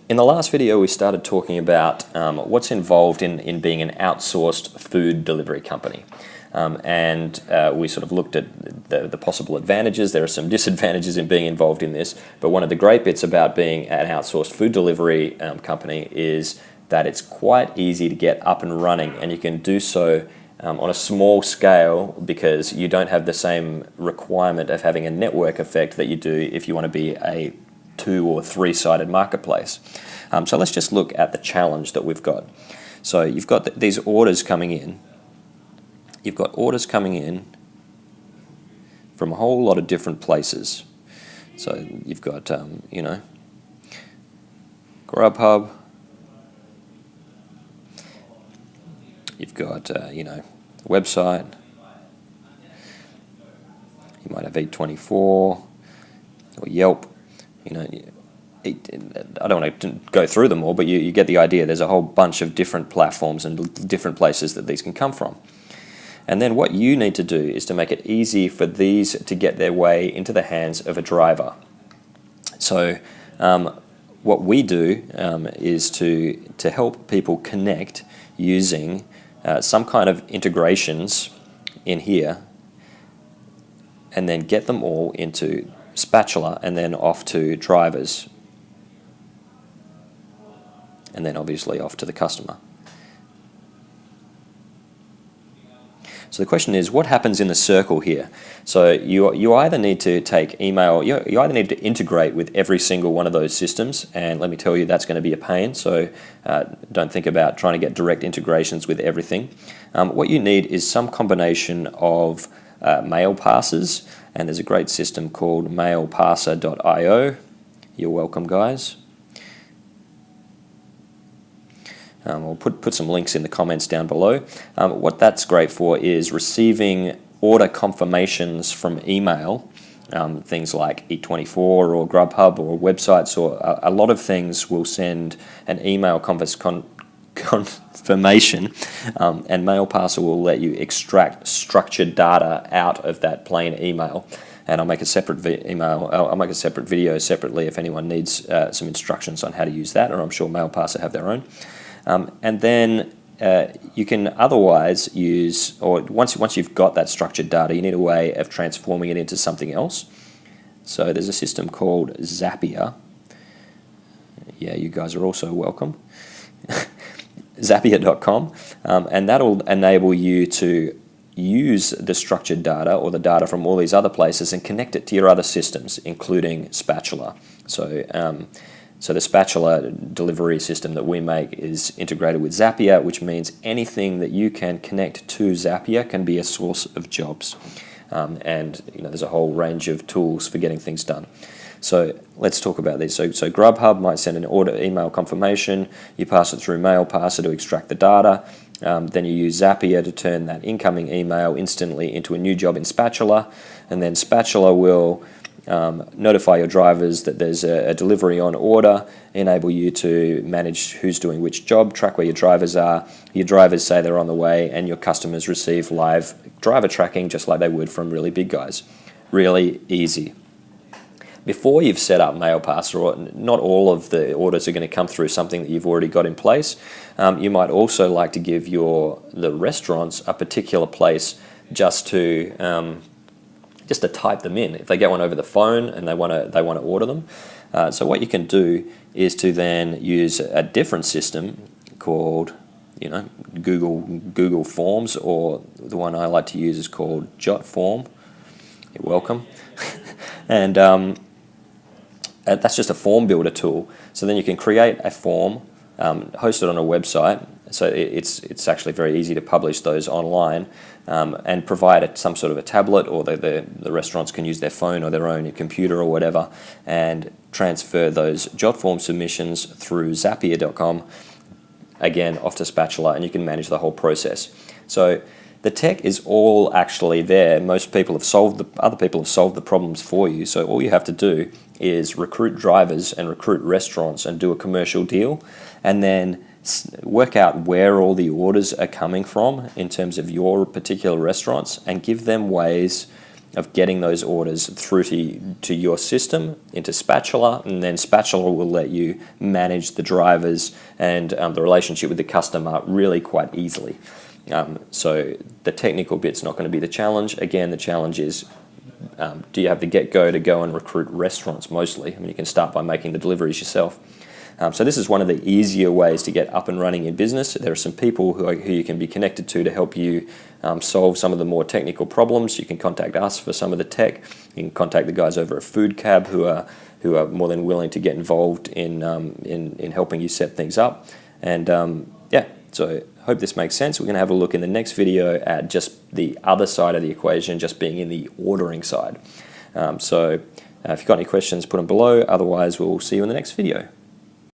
In the last video, we started talking about what's involved in being an outsourced food delivery company. And we sort of looked at the possible advantages. There are some disadvantages in being involved in this, but one of the great bits about being an outsourced food delivery company is that it's quite easy to get up and running, and you can do so on a small scale because you don't have the same requirement of having a network effect that you do if you want to be a 2 or 3-sided marketplace. So let's just look at the challenge that we've got. So you've got these orders coming in. You've got orders coming in from a whole lot of different places. So you've got, Grubhub. You've got, website. You might have Eat24 or Yelp. I don't want to go through them all, but you get the idea. There's a whole bunch of different platforms and different places that these can come from. And then what you need to do is to make it easy for these to get their way into the hands of a driver. So what we do is to help people connect using some kind of integrations in here, and then get them all into Spatula and then off to drivers, and then obviously off to the customer. So the question is, what happens in the circle here? So you either need to take email, you either need to integrate with every single one of those systems, and let me tell you, that's going to be a pain, so don't think about trying to get direct integrations with everything. What you need is some combination of mail passes, and there's a great system called mailpasser.io. You're welcome, guys. I'll put some links in the comments down below. What that's great for is receiving order confirmations from email, things like Eat24 or Grubhub or websites, or a lot of things will send an email confirmation, and MailPasser will let you extract structured data out of that plain email. And I'll make a separate I'll make a separate video separately if anyone needs some instructions on how to use that, or I'm sure MailPasser have their own. And then you can otherwise use, or once you've got that structured data, you need a way of transforming it into something else. So there's a system called Zapier. Yeah, you guys are also welcome. Zapier.com, and that'll enable you to use the structured data or the data from all these other places and connect it to your other systems, including Spatula. So the Spatula delivery system that we make is integrated with Zapier, which means anything that you can connect to Zapier can be a source of jobs. And there's a whole range of tools for getting things done. So let's talk about these. So Grubhub might send an order email confirmation. You pass it through MailPasser to extract the data. Then you use Zapier to turn that incoming email instantly into a new job in Spatula. And then Spatula will notify your drivers that there's a delivery on order, enable you to manage who's doing which job, track where your drivers are. Your drivers say they're on the way, and your customers receive live driver tracking just like they would from really big guys. Really easy. Before you've set up MailPasser, not all of the orders are going to come through something that you've already got in place. You might also like to give the restaurants a particular place just to type them in if they get one over the phone and they want to order them. So what you can do is to then use a different system called Google Forms, or the one I like to use is called JotForm. You're welcome. And that's just a form builder tool. So then you can create a form, host it on a website. So it's actually very easy to publish those online, and provide some sort of a tablet, or the restaurants can use their phone or their own computer or whatever, and transfer those JotForm submissions through Zapier.com, again off to Spatula, and you can manage the whole process. So the tech is all actually there. Most people other people have solved the problems for you. So all you have to do is recruit drivers and recruit restaurants and do a commercial deal, and then work out where all the orders are coming from in terms of your particular restaurants, and give them ways of getting those orders through to your system into Spatula, and then Spatula will let you manage the drivers and the relationship with the customer really quite easily. So the technical bit's not going to be the challenge. Again, the challenge is, do you have the get-go to go and recruit restaurants mostly? I mean, you can start by making the deliveries yourself. So this is one of the easier ways to get up and running in business. There are some people who you can be connected to help you solve some of the more technical problems. You can contact us for some of the tech. You can contact the guys over at Food Cab who are more than willing to get involved in helping you set things up. And yeah, so I hope this makes sense. We're going to have a look in the next video at just the other side of the equation, just being in the ordering side. So if you've got any questions, put them below. Otherwise, we'll see you in the next video.